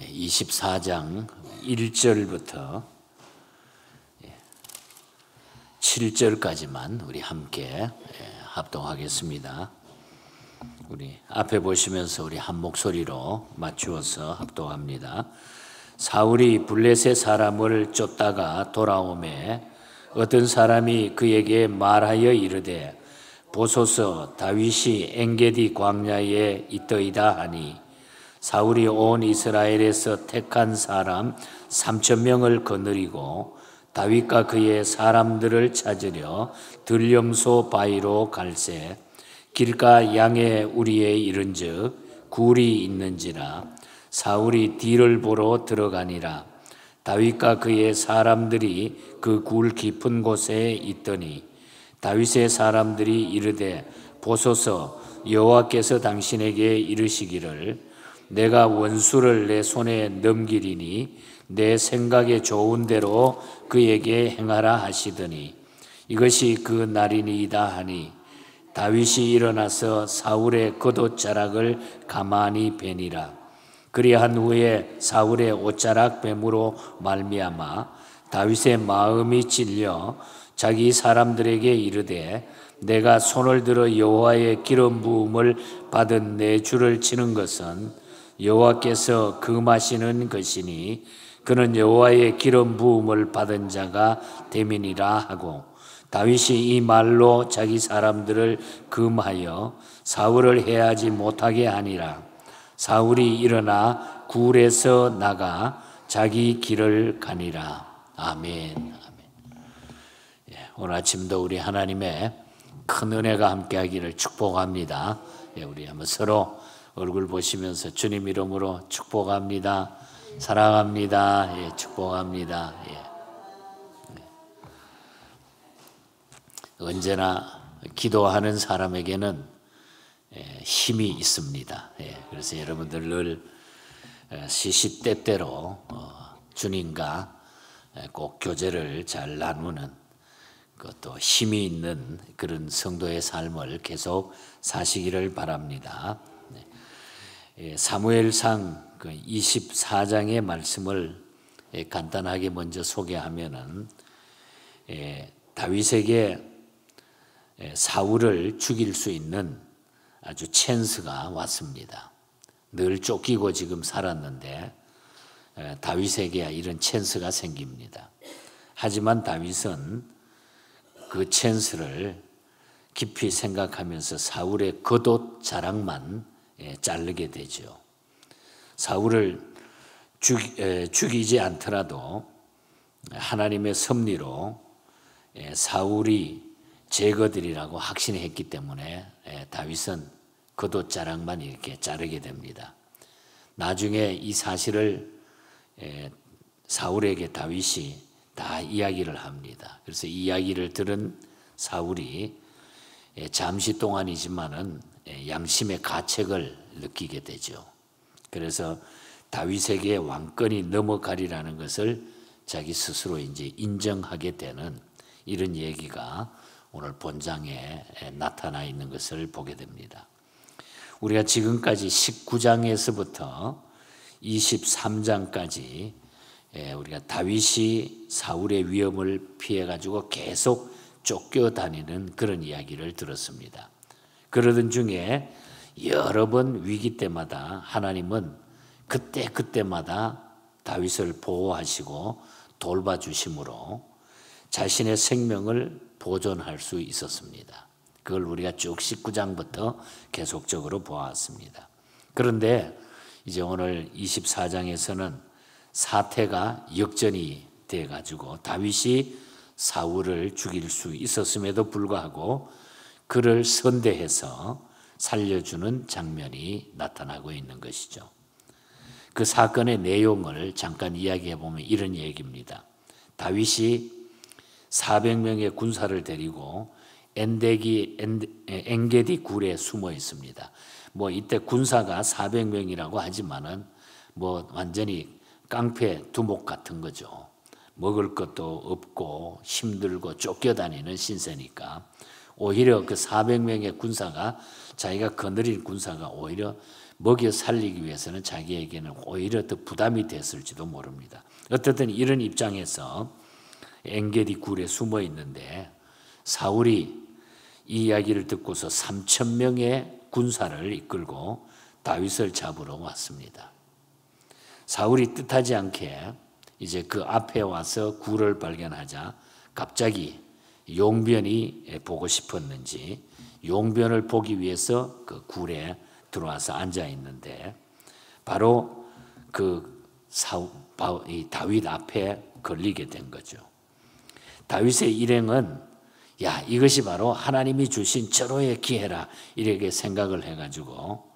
24장 1절부터 7절까지만 우리 함께 합독하겠습니다. 우리 앞에 보시면서 우리 한 목소리로 맞추어서 합독합니다. 사울이 블레셋 사람을 쫓다가 돌아오매 어떤 사람이 그에게 말하여 이르되 보소서 다윗이 엔게디 광야에 있더이다 하니 사울이 온 이스라엘에서 택한 사람 3,000명을 거느리고 다윗과 그의 사람들을 찾으려 들염소 바위로 갈새 길가 양의 우리에 이른즉 굴이 있는지라 사울이 뒤를 보러 들어가니라. 다윗과 그의 사람들이 그 굴 깊은 곳에 있더니 다윗의 사람들이 이르되 보소서 여호와께서 당신에게 이르시기를 내가 원수를 내 손에 넘기리니 내 생각에 좋은 대로 그에게 행하라 하시더니 이것이 그 날이니이다 하니 다윗이 일어나서 사울의 겉옷자락을 가만히 베니라. 그리한 후에 사울의 옷자락 뱀으로 말미암아 다윗의 마음이 찔려 자기 사람들에게 이르되 내가 손을 들어 여호와의 기름 부음을 받은 내 주를 치는 것은 여호와께서 금하시는 것이니 그는 여호와의 기름 부음을 받은 자가 됨이니라 하고 다윗이 이 말로 자기 사람들을 금하여 사울을 해하지 못하게 하니라. 사울이 일어나 굴에서 나가 자기 길을 가니라. 아멘. 오늘 아침도 우리 하나님의 큰 은혜가 함께하기를 축복합니다. 우리 한번 서로 얼굴 보시면서 주님 이름으로 축복합니다. 사랑합니다. 축복합니다. 언제나 기도하는 사람에게는 힘이 있습니다. 그래서 여러분들 늘 시시때때로 주님과 꼭 교제를 잘 나누는 그것도 힘이 있는 그런 성도의 삶을 계속 사시기를 바랍니다. 사무엘상 24장의 말씀을 간단하게 먼저 소개하면은 다윗에게 사울을 죽일 수 있는 아주 찬스가 왔습니다. 늘 쫓기고 지금 살았는데 다윗에게 이런 찬스가 생깁니다. 하지만 다윗은 그 찬스를 깊이 생각하면서 사울의 겉옷 자락만 자르게 되죠. 사울을 죽이지 않더라도 하나님의 섭리로 사울이 제거들이라고 확신했기 때문에 다윗은 겉옷 자락만 이렇게 자르게 됩니다. 나중에 이 사실을 사울에게 다윗이 다 이야기를 합니다. 그래서 이 이야기를 들은 사울이 잠시 동안이지만은 양심의 가책을 느끼게 되죠. 그래서 다윗에게 왕권이 넘어가리라는 것을 자기 스스로 이제 인정하게 되는 이런 얘기가 오늘 본장에 나타나 있는 것을 보게 됩니다. 우리가 지금까지 19장에서부터 23장까지 우리가 다윗이 사울의 위험을 피해가지고 계속 쫓겨다니는 그런 이야기를 들었습니다. 그러던 중에 여러 번 위기 때마다 하나님은 그때마다 다윗을 보호하시고 돌봐주심으로 자신의 생명을 보존할 수 있었습니다. 그걸 우리가 쭉 19장부터 계속적으로 보았습니다. 그런데 이제 오늘 24장에서는 사태가 역전이 돼가지고 다윗이 사울을 죽일 수 있었음에도 불구하고 그를 선대해서 살려주는 장면이 나타나고 있는 것이죠. 그 사건의 내용을 잠깐 이야기해 보면 이런 얘기입니다. 다윗이 400명의 군사를 데리고 엔게디 굴에 숨어 있습니다. 이때 군사가 400명이라고 하지만은 완전히 깡패 두목 같은 거죠. 먹을 것도 없고 힘들고 쫓겨다니는 신세니까 오히려 그 400명의 군사가 자기가 거느린 군사가 오히려 먹여 살리기 위해서는 자기에게는 오히려 더 부담이 됐을지도 모릅니다. 어쨌든 이런 입장에서 엔게디 굴에 숨어 있는데 사울이 이 이야기를 듣고서 3,000명의 군사를 이끌고 다윗을 잡으러 왔습니다. 사울이 뜻하지 않게 이제 그 앞에 와서 굴을 발견하자 갑자기 용변이 보고 싶었는지 용변을 보기 위해서 그 굴에 들어와서 앉아 있는데 바로 이 다윗 앞에 걸리게 된 거죠. 다윗의 일행은 야, 이것이 바로 하나님이 주신 절호의 기회라 이렇게 생각을 해가지고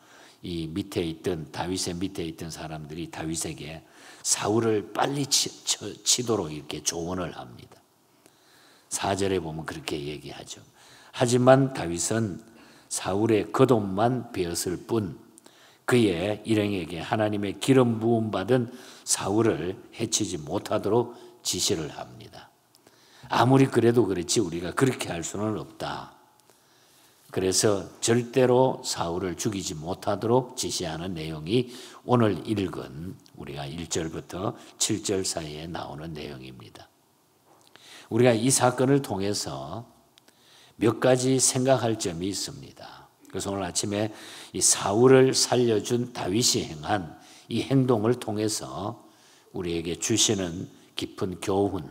이 밑에 있던 다윗의 밑에 있던 사람들이 다윗에게 사울을 빨리 치도록 이렇게 조언을 합니다. 4절에 보면 그렇게 얘기하죠. 하지만 다윗은 사울의 겉옷만 베었을 뿐 그의 일행에게 하나님의 기름 부음 받은 사울을 해치지 못하도록 지시를 합니다. 아무리 그래도 그렇지 우리가 그렇게 할 수는 없다. 그래서 절대로 사울을 죽이지 못하도록 지시하는 내용이 오늘 읽은 우리가 1절부터 7절 사이에 나오는 내용입니다. 우리가 이 사건을 통해서 몇 가지 생각할 점이 있습니다. 그래서 오늘 아침에 이 사울을 살려준 다윗이 행한 이 행동을 통해서 우리에게 주시는 깊은 교훈,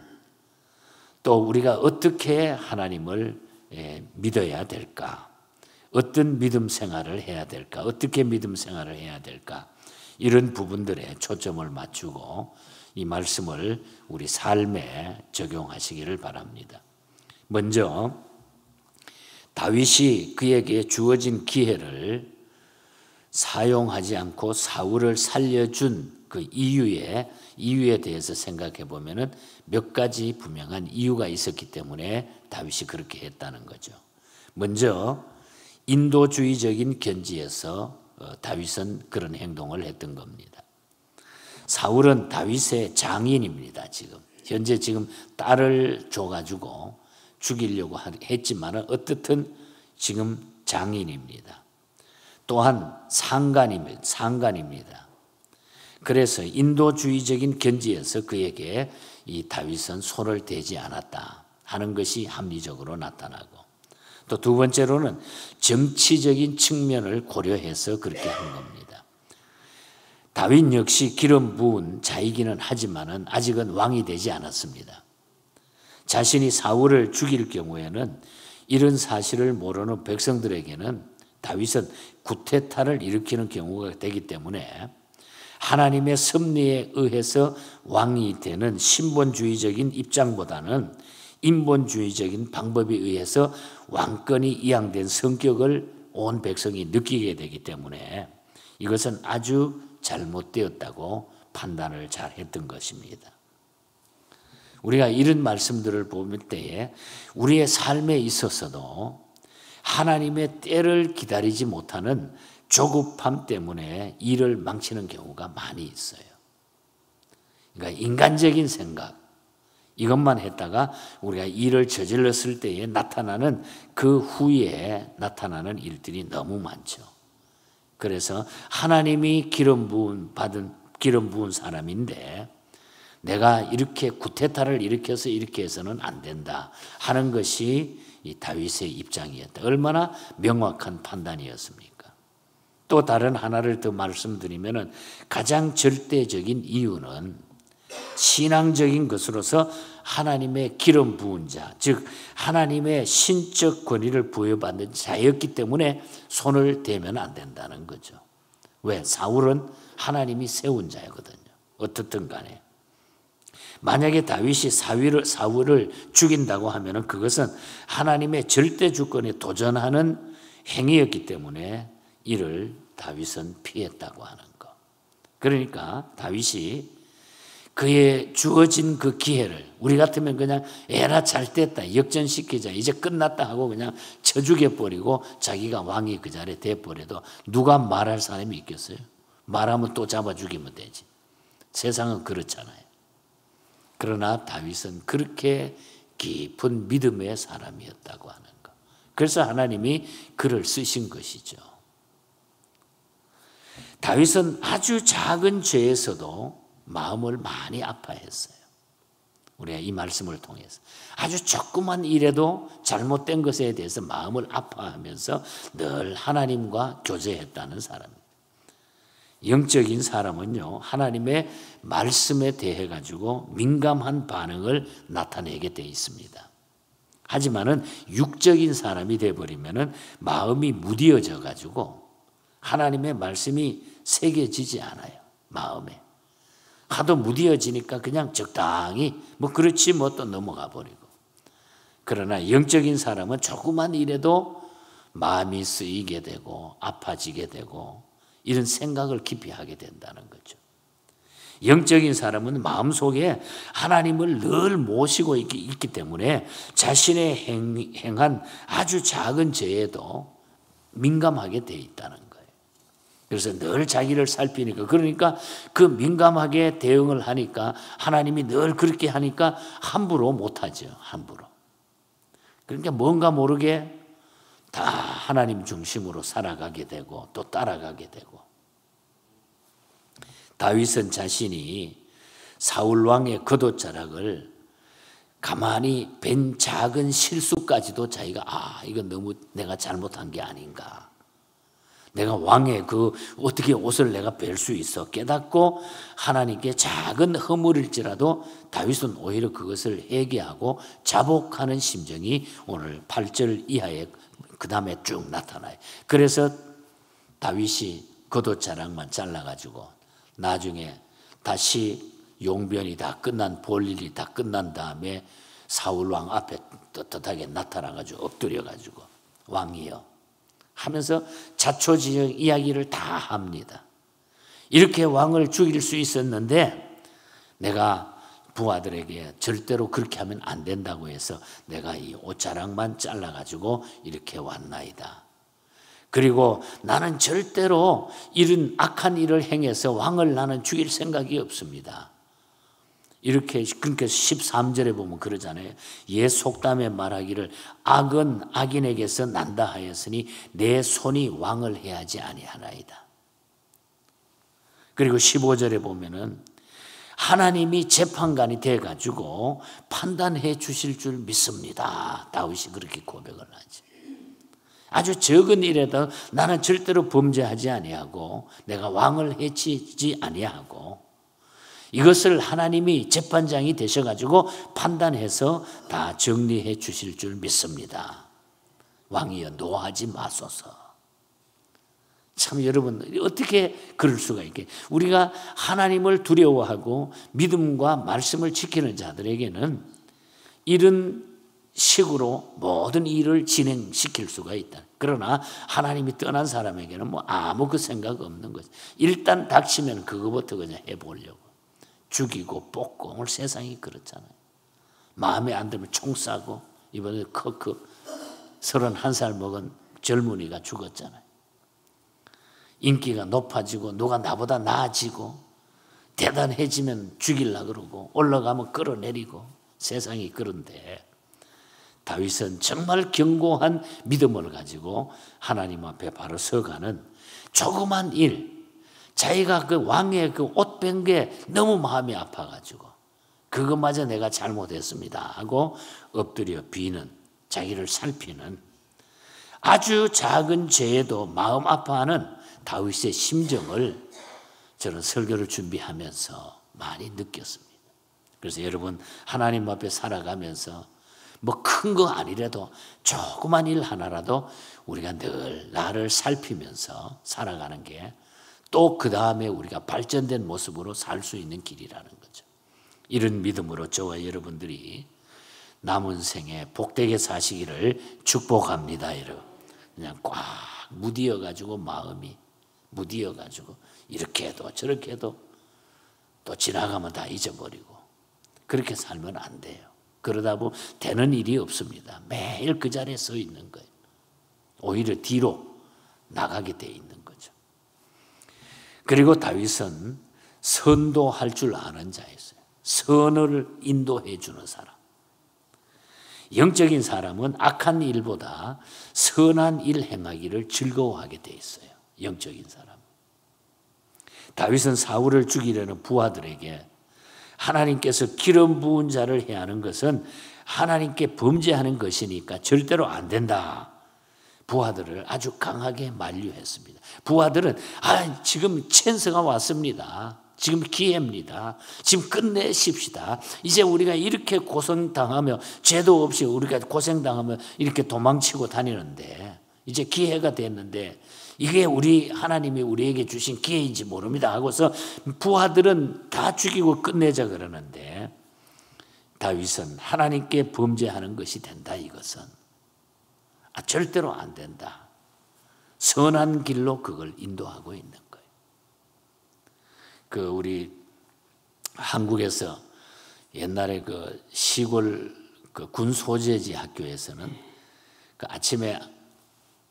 또 우리가 어떻게 하나님을 믿어야 될까? 어떤 믿음 생활을 해야 될까? 어떻게 믿음 생활을 해야 될까? 이런 부분들에 초점을 맞추고 이 말씀을 우리 삶에 적용하시기를 바랍니다. 먼저 다윗이 그에게 주어진 기회를 사용하지 않고 사울을 살려준 그 이유에 대해서 생각해 보면은 몇 가지 분명한 이유가 있었기 때문에 다윗이 그렇게 했다는 거죠. 먼저 인도주의적인 견지에서 다윗은 그런 행동을 했던 겁니다. 사울은 다윗의 장인입니다. 현재 딸을 줘가지고 죽이려고 했지만은 어떻든 지금 장인입니다. 또한 상관입니다. 그래서 인도주의적인 견지에서 그에게 이 다윗은 손을 대지 않았다 하는 것이 합리적으로 나타나고, 또 두 번째로는 정치적인 측면을 고려해서 그렇게 한 겁니다. 다윗 역시 기름 부은 자이기는 하지만은 아직은 왕이 되지 않았습니다. 자신이 사울을 죽일 경우에는 이런 사실을 모르는 백성들에게는 다윗은 쿠데타를 일으키는 경우가 되기 때문에 하나님의 섭리에 의해서 왕이 되는 신본주의적인 입장보다는 인본주의적인 방법에 의해서 왕권이 이양된 성격을 온 백성이 느끼게 되기 때문에 이것은 아주 잘못되었다고 판단을 잘 했던 것입니다. 우리가 이런 말씀들을 볼 때에 우리의 삶에 있어서도 하나님의 때를 기다리지 못하는 조급함 때문에 일을 망치는 경우가 많이 있어요. 그러니까 인간적인 생각, 이것만 했다가 우리가 일을 저질렀을 때에 나타나는 그 후에 나타나는 일들이 너무 많죠. 그래서 하나님이 기름 부은 사람인데 내가 이렇게 쿠데타를 일으켜서 이렇게 해서는 안 된다 하는 것이 이 다윗의 입장이었다. 얼마나 명확한 판단이었습니까? 또 다른 하나를 더 말씀드리면은 가장 절대적인 이유는 신앙적인 것으로서 하나님의 기름 부은 자, 즉 하나님의 신적 권위를 부여받는 자였기 때문에 손을 대면 안 된다는 거죠. 왜? 사울은 하나님이 세운 자거든요. 어떻든 간에. 만약에 다윗이 사울을 죽인다고 하면은 그것은 하나님의 절대 주권에 도전하는 행위였기 때문에 이를 다윗은 피했다고 하는 것. 그러니까 다윗이 그의 주어진 그 기회를, 우리 같으면 그냥 에라 잘 됐다, 역전시키자, 이제 끝났다 하고 그냥 쳐 죽여버리고 자기가 왕이 그 자리에 돼버려도 누가 말할 사람이 있겠어요? 말하면 또 잡아 죽이면 되지. 세상은 그렇잖아요. 그러나 다윗은 그렇게 깊은 믿음의 사람이었다고 하는 것. 그래서 하나님이 그를 쓰신 것이죠. 다윗은 아주 작은 죄에서도 마음을 많이 아파했어요. 우리가 이 말씀을 통해서 아주 조그만 일에도 잘못된 것에 대해서 마음을 아파하면서 늘 하나님과 교제했다는 사람입니다. 영적인 사람은요, 하나님의 말씀에 대해 가지고 민감한 반응을 나타내게 돼 있습니다. 하지만은 육적인 사람이 되어버리면은 마음이 무뎌져 가지고 하나님의 말씀이 새겨지지 않아요. 마음에. 하도 무뎌지니까 그냥 적당히 뭐 그렇지 뭐 또 넘어가 버리고. 그러나 영적인 사람은 조그만 일에도 마음이 쓰이게 되고 아파지게 되고 이런 생각을 깊이 하게 된다는 거죠. 영적인 사람은 마음속에 하나님을 늘 모시고 있기 때문에 자신의 행한 아주 작은 죄에도 민감하게 돼 있다는 거예요. 그래서 늘 자기를 살피니까, 그러니까 그 민감하게 대응을 하니까 하나님이 늘 그렇게 하니까 함부로 못하죠. 함부로. 그러니까 뭔가 모르게 다 하나님 중심으로 살아가게 되고 또 따라가게 되고. 다윗은 자신이 사울 왕의 겉옷자락을 가만히 뵌 작은 실수까지도 자기가 이건 너무 내가 잘못한 게 아닌가. 내가 왕의 어떻게 옷을 내가 뵐 수 있어 깨닫고 하나님께 작은 허물일지라도 다윗은 오히려 그것을 회개하고 자복하는 심정이 오늘 8절 이하에 그 다음에 쭉 나타나요. 그래서 다윗이 겉옷자락만 잘라가지고 나중에 다시 용변이 다 끝난 볼일이 다 끝난 다음에 사울왕 앞에 떳떳하게 나타나가지고 엎드려가지고 왕이여 하면서 자초지정 이야기를 다 합니다. 이렇게 왕을 죽일 수 있었는데 내가 부하들에게 절대로 그렇게 하면 안 된다고 해서 내가 이 옷자락만 잘라가지고 이렇게 왔나이다. 그리고 나는 절대로 이런 악한 일을 행해서 왕을 나는 죽일 생각이 없습니다. 이렇게 그러니까 13절에 보면 그러잖아요. 옛 속담에 말하기를 악은 악인에게서 난다 하였으니 내 손이 왕을 해하지 아니하나이다. 그리고 15절에 보면은 하나님이 재판관이 돼가지고 판단해 주실 줄 믿습니다. 다윗이 그렇게 고백을 하지. 아주 적은 일에도 나는 절대로 범죄하지 아니하고 내가 왕을 해치지 아니하고 이것을 하나님이 재판장이 되셔가지고 판단해서 다 정리해 주실 줄 믿습니다. 왕이여 노하지 마소서. 참 여러분 어떻게 그럴 수가 있게 우리가 하나님을 두려워하고 믿음과 말씀을 지키는 자들에게는 이런 식으로 모든 일을 진행시킬 수가 있다. 그러나 하나님이 떠난 사람에게는 뭐 아무 그 생각 없는 거죠. 일단 닥치면 그거부터 그냥 해보려고. 죽이고 뽑고 오늘 세상이 그렇잖아요. 마음에 안 들면 총 쏴고 이번에 31살 먹은 젊은이가 죽었잖아요. 인기가 높아지고 누가 나보다 나아지고 대단해지면 죽이려고 그러고 올라가면 끌어내리고 세상이 그런데 다윗은 정말 견고한 믿음을 가지고 하나님 앞에 바로 서가는 조그만 일, 자기가 그 왕의 그 옷 뺀 게 너무 마음이 아파가지고 그것마저 내가 잘못했습니다 하고 엎드려 비는, 자기를 살피는 아주 작은 죄에도 마음 아파하는 다윗의 심정을 저는 설교를 준비하면서 많이 느꼈습니다. 그래서 여러분 하나님 앞에 살아가면서 뭐 큰 거 아니라도 조그만 일 하나라도 우리가 늘 나를 살피면서 살아가는 게 또 그 다음에 우리가 발전된 모습으로 살 수 있는 길이라는 거죠. 이런 믿음으로 저와 여러분들이 남은 생에 복되게 사시기를 축복합니다. 여러분 그냥 꽉 무디어가지고 마음이 무디어가지고 이렇게 해도 저렇게 해도 또 지나가면 다 잊어버리고 그렇게 살면 안 돼요. 그러다 보면 되는 일이 없습니다. 매일 그 자리에 서 있는 거예요. 오히려 뒤로 나가게 돼 있는 거죠. 그리고 다윗은 선도할 줄 아는 자였어요. 선을 인도해 주는 사람. 영적인 사람은 악한 일보다 선한 일 행하기를 즐거워하게 돼 있어요. 영적인 사람. 다윗은 사울을 죽이려는 부하들에게 하나님께서 기름 부은 자를 해하는 것은 하나님께 범죄하는 것이니까 절대로 안 된다. 부하들을 아주 강하게 만류했습니다. 부하들은 지금 찬스가 왔습니다. 지금 기회입니다. 지금 끝내십시다. 이제 우리가 이렇게 고생당하며 죄도 없이 우리가 고생당하며 이렇게 도망치고 다니는데 이제 기회가 됐는데 이게 하나님이 우리에게 주신 기회인지 모릅니다 하고서 부하들은 다 죽이고 끝내자 그러는데 다윗은 하나님께 범죄하는 것이 된다. 이것은 절대로 안 된다. 선한 길로 그걸 인도하고 있는 거예요. 우리 한국에서 옛날에 시골 군 소재지 학교에서는 아침에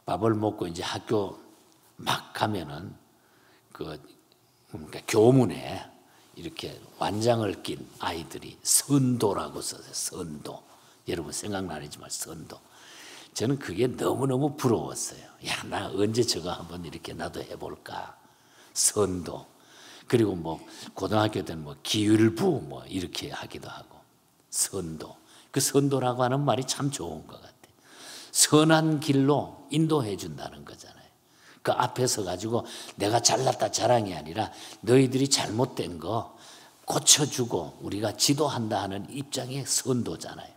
밥을 먹고 이제 학교 막 가면은 그러니까 교문에 이렇게 완장을 낀 아이들이 선도라고 썼어요. 선도. 여러분 생각나지만 선도. 저는 그게 너무너무 부러웠어요. 나 언제 저거 한번 이렇게 나도 해볼까. 선도. 그리고 고등학교 때는 기율부 이렇게 하기도 하고. 선도. 그 선도라고 하는 말이 참 좋은 것 같아요. 선한 길로 인도해 준다는 거잖아요. 그 앞에 서 가지고 내가 잘났다 자랑이 아니라 너희들이 잘못된 거 고쳐주고 우리가 지도한다 하는 입장의 선도잖아요.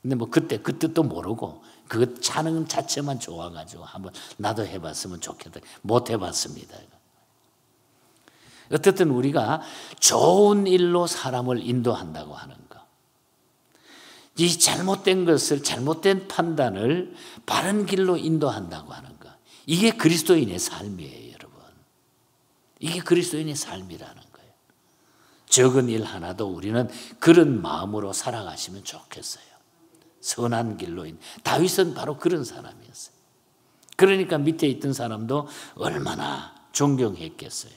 근데 그때 그 뜻도 모르고 그 차는 자체만 좋아가지고 한번 나도 해봤으면 좋겠다. 못 해봤습니다. 어쨌든 우리가 좋은 일로 사람을 인도한다고 하는 거. 이 잘못된 것을, 잘못된 판단을 바른 길로 인도한다고 하는 거. 이게 그리스도인의 삶이에요, 여러분. 이게 그리스도인의 삶이라는 거예요. 적은 일 하나도 우리는 그런 마음으로 살아가시면 좋겠어요. 선한 길로. 다윗은 바로 그런 사람이었어요. 그러니까 밑에 있던 사람도 얼마나 존경했겠어요.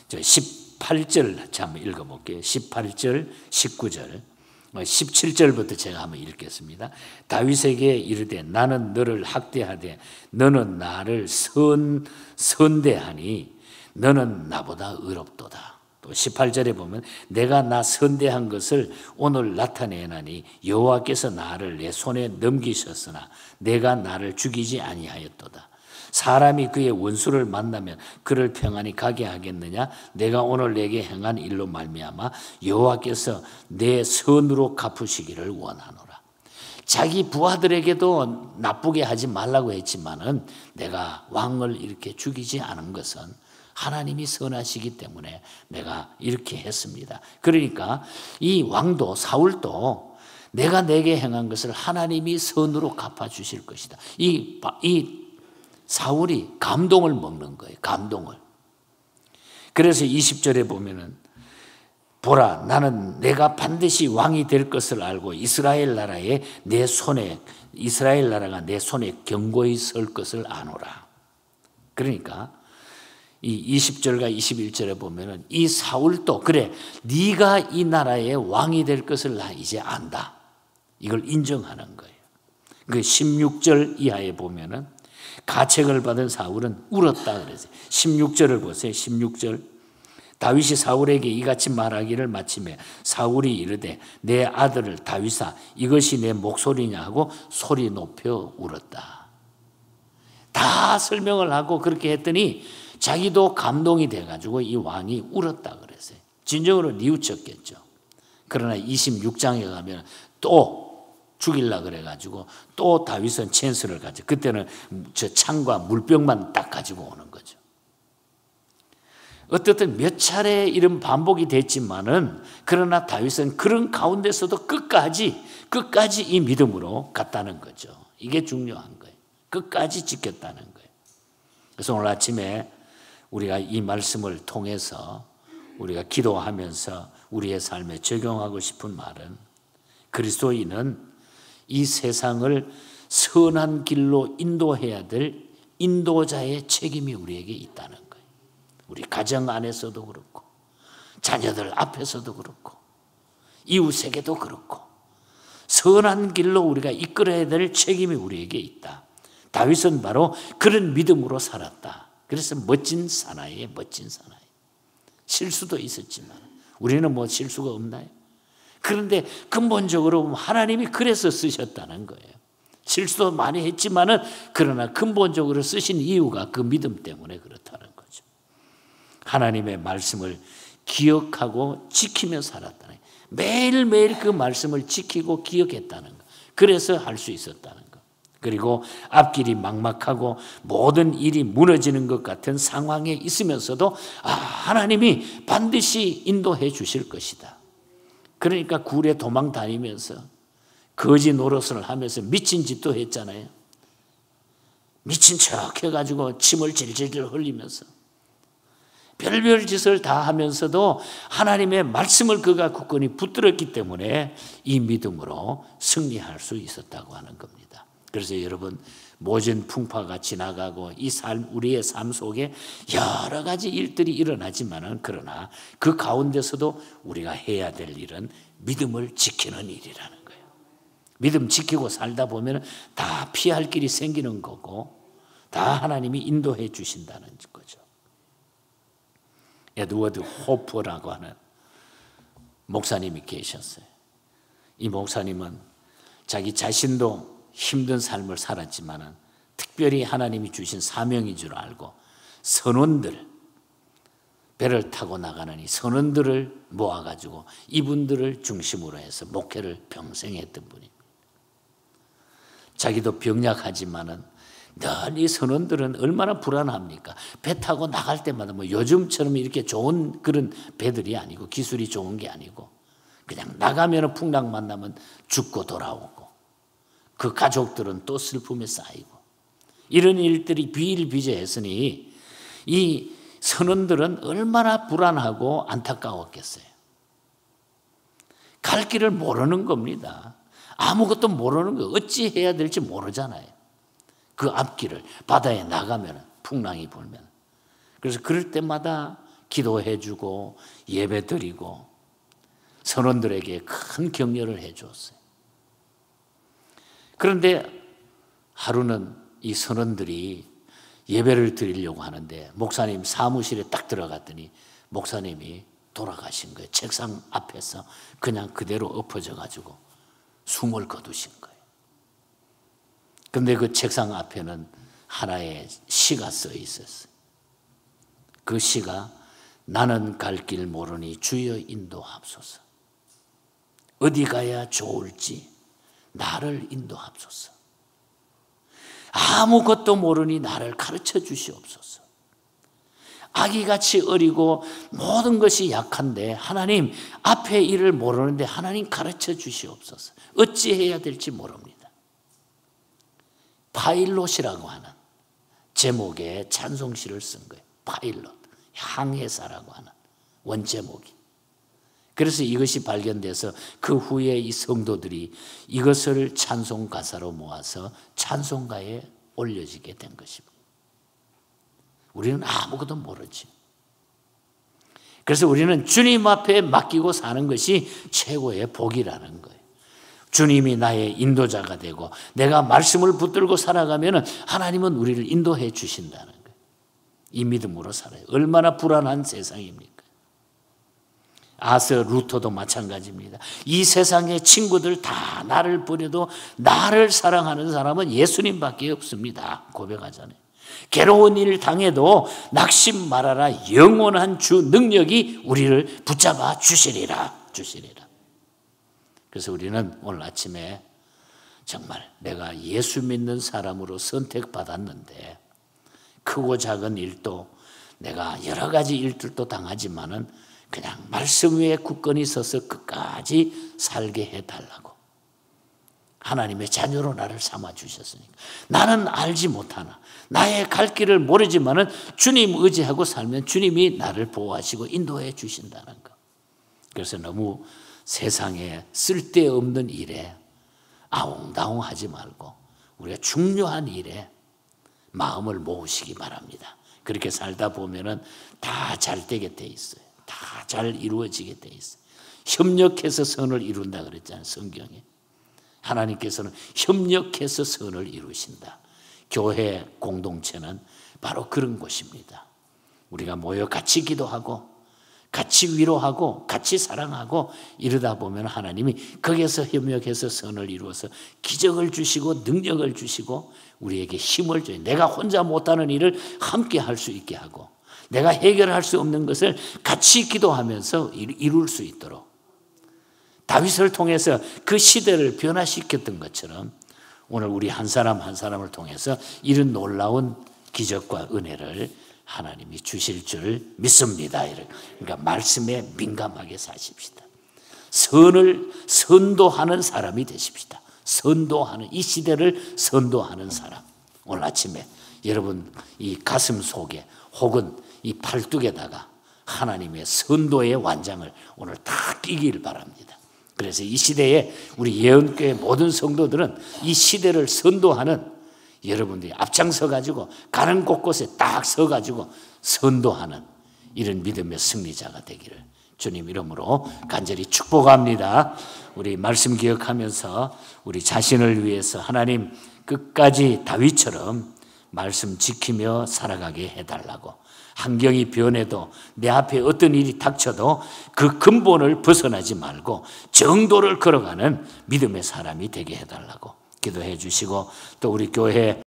18절 한번 읽어볼게요. 18절, 19절. 17절부터 제가 한번 읽겠습니다. 다윗에게 이르되 나는 너를 학대하되 너는 나를 선대하니 너는 나보다 의롭도다. 또 18절에 보면 내가 나 선대한 것을 오늘 나타내나니 여호와께서 나를 내 손에 넘기셨으나 내가 나를 죽이지 아니하였도다. 사람이 그의 원수를 만나면 그를 평안히 가게 하겠느냐? 내가 오늘 내게 행한 일로 말미암아 여호와께서 내 선으로 갚으시기를 원하노라. 자기 부하들에게도 나쁘게 하지 말라고 했지만은 내가 왕을 이렇게 죽이지 않은 것은 하나님이 선하시기 때문에 내가 이렇게 했습니다. 그러니까 이 왕도 사울도 내가 내게 행한 것을 하나님이 선으로 갚아주실 것이다. 이 사울이 감동을 먹는 거예요. 감동을. 그래서 20절에 보면은 보라 나는 내가 반드시 왕이 될 것을 알고 이스라엘 나라가 내 손에 견고히 설 것을 아노라. 그러니까 이 20절과 21절에 보면은 이 사울도 그래 네가 이 나라의 왕이 될 것을 나 이제 안다. 이걸 인정하는 거예요. 그 16절 이하에 보면은 가책을 받은 사울은 울었다 그랬어요. 16절을 보세요. 16절. 다윗이 사울에게 이같이 말하기를 마치매 사울이 이르되 내 아들을 다윗아 이것이 내 목소리냐 하고 소리 높여 울었다. 다 설명을 하고 그렇게 했더니 자기도 감동이 돼가지고 이 왕이 울었다 그랬어요. 진정으로 뉘우쳤겠죠. 그러나 26장에 가면 또 죽이려고 그래가지고 또 다윗은 찬스를 가져. 그때는 저 창과 물병만 딱 가지고 오는 거죠. 어떻든 몇 차례 이런 반복이 됐지만은 그러나 다윗은 그런 가운데서도 끝까지 이 믿음으로 갔다는 거죠. 이게 중요한 거예요. 끝까지 지켰다는 거예요. 그래서 오늘 아침에 우리가 이 말씀을 통해서 우리가 기도하면서 우리의 삶에 적용하고 싶은 말은 그리스도인은 이 세상을 선한 길로 인도해야 될 인도자의 책임이 우리에게 있다는 거예요. 우리 가정 안에서도 그렇고 자녀들 앞에서도 그렇고 이웃에게도 그렇고 선한 길로 우리가 이끌어야 될 책임이 우리에게 있다. 다윗은 바로 그런 믿음으로 살았다. 그래서 멋진 사나이에 멋진 사나이. 실수도 있었지만 우리는 뭐 실수가 없나요? 그런데 근본적으로 하나님이 그래서 쓰셨다는 거예요. 실수도 많이 했지만은 그러나 근본적으로 쓰신 이유가 그 믿음 때문에 그렇다는 거죠. 하나님의 말씀을 기억하고 지키며 살았다는 거예요. 매일매일 그 말씀을 지키고 기억했다는 거. 그래서 할 수 있었다는 거. 그리고 앞길이 막막하고 모든 일이 무너지는 것 같은 상황에 있으면서도 하나님이 반드시 인도해 주실 것이다. 그러니까 굴에 도망 다니면서 거지 노릇을 하면서 미친 짓도 했잖아요. 미친 척 해가지고 침을 질질 흘리면서 별별 짓을 다 하면서도 하나님의 말씀을 그가 굳건히 붙들었기 때문에 이 믿음으로 승리할 수 있었다고 하는 겁니다. 그래서 여러분, 모진 풍파가 지나가고 이 삶, 우리의 삶 속에 여러 가지 일들이 일어나지만은 그러나 그 가운데서도 우리가 해야 될 일은 믿음을 지키는 일이라는 거예요. 믿음 지키고 살다 보면 다 피할 길이 생기는 거고 다 하나님이 인도해 주신다는 거죠. 에드워드 호퍼라고 하는 목사님이 계셨어요. 이 목사님은 자기 자신도 힘든 삶을 살았지만 특별히 하나님이 주신 사명인 줄 알고 선원들, 배를 타고 나가는 이 선원들을 모아가지고 이분들을 중심으로 해서 목회를 평생 했던 분입니다. 자기도 병약하지만은 늘 이 선원들은 얼마나 불안합니까? 배 타고 나갈 때마다 뭐 요즘처럼 이렇게 좋은 그런 배들이 아니고 기술이 좋은 게 아니고 그냥 나가면 풍랑 만나면 죽고 돌아오고 그 가족들은 또 슬픔에 쌓이고 이런 일들이 비일비재했으니 이 선원들은 얼마나 불안하고 안타까웠겠어요. 갈 길을 모르는 겁니다. 아무것도 모르는 거 어찌 해야 될지 모르잖아요. 그 앞길을 바다에 나가면 풍랑이 불면 그래서 그럴 때마다 기도해 주고 예배 드리고 선원들에게 큰 격려를 해 주었어요. 그런데 하루는 이 선원들이 예배를 드리려고 하는데 목사님 사무실에 딱 들어갔더니 목사님이 돌아가신 거예요. 책상 앞에서 그냥 그대로 엎어져 가지고 숨을 거두신 거예요. 그런데 그 책상 앞에는 하나의 시가 써 있었어요. 그 시가 나는 갈 길 모르니 주여 인도하옵소서. 어디 가야 좋을지 나를 인도하옵소서. 아무것도 모르니 나를 가르쳐 주시옵소서. 아기같이 어리고 모든 것이 약한데 하나님 앞에 일을 모르는데 하나님 가르쳐 주시옵소서. 어찌해야 될지 모릅니다. 파일롯이라고 하는 제목의 찬송시를 쓴 거예요. 파일롯, 항해사라고 하는 원제목이. 그래서 이것이 발견돼서 그 후에 이 성도들이 이것을 찬송 가사로 모아서 찬송가에 올려지게 된 것입니다. 우리는 아무것도 모르지. 그래서 우리는 주님 앞에 맡기고 사는 것이 최고의 복이라는 거예요. 주님이 나의 인도자가 되고 내가 말씀을 붙들고 살아가면 하나님은 우리를 인도해 주신다는 거예요. 이 믿음으로 살아요. 얼마나 불안한 세상입니까? 아서 루터도 마찬가지입니다. 이 세상의 친구들 다 나를 버려도 나를 사랑하는 사람은 예수님밖에 없습니다. 고백하잖아요. 괴로운 일 당해도 낙심 말아라. 영원한 주 능력이 우리를 붙잡아 주시리라. 그래서 우리는 오늘 아침에 정말 내가 예수 믿는 사람으로 선택받았는데 크고 작은 일도 내가 여러 가지 일들도 당하지만은 그냥 말씀 위에 굳건히 서서 끝까지 살게 해달라고 하나님의 자녀로 나를 삼아 주셨으니까 나는 알지 못하나 나의 갈 길을 모르지만은 주님 의지하고 살면 주님이 나를 보호하시고 인도해 주신다는 거. 그래서 너무 세상에 쓸데없는 일에 아웅다웅하지 말고 우리가 중요한 일에 마음을 모으시기 바랍니다. 그렇게 살다 보면은 다 잘 되게 돼 있어요. 다 잘 이루어지게 돼 있어요. 협력해서 선을 이룬다 그랬잖아요. 성경에. 하나님께서는 협력해서 선을 이루신다. 교회 공동체는 바로 그런 곳입니다. 우리가 모여 같이 기도하고 같이 위로하고 같이 사랑하고 이러다 보면 하나님이 거기에서 협력해서 선을 이루어서 기적을 주시고 능력을 주시고 우리에게 힘을 줘요. 내가 혼자 못하는 일을 함께 할 수 있게 하고 내가 해결할 수 없는 것을 같이 기도하면서 이룰 수 있도록 다윗을 통해서 그 시대를 변화시켰던 것처럼 오늘 우리 한 사람 한 사람을 통해서 이런 놀라운 기적과 은혜를 하나님이 주실 줄 믿습니다. 그러니까 말씀에 민감하게 사십시다. 선을 선도하는 사람이 되십시다. 선도하는, 이 시대를 선도하는 사람. 오늘 아침에 여러분 이 가슴 속에 혹은 이 팔뚝에다가 하나님의 선도의 완장을 오늘 다 끼길 바랍니다. 그래서 이 시대에 우리 예언교회 모든 성도들은 이 시대를 선도하는 여러분들이 앞장서 가지고 가는 곳곳에 딱 서 가지고 선도하는 이런 믿음의 승리자가 되기를 주님 이름으로 간절히 축복합니다. 우리 말씀 기억하면서 우리 자신을 위해서 하나님 끝까지 다윗처럼 말씀 지키며 살아가게 해달라고, 환경이 변해도 내 앞에 어떤 일이 닥쳐도 그 근본을 벗어나지 말고 정도를 걸어가는 믿음의 사람이 되게 해달라고 기도해 주시고, 또 우리 교회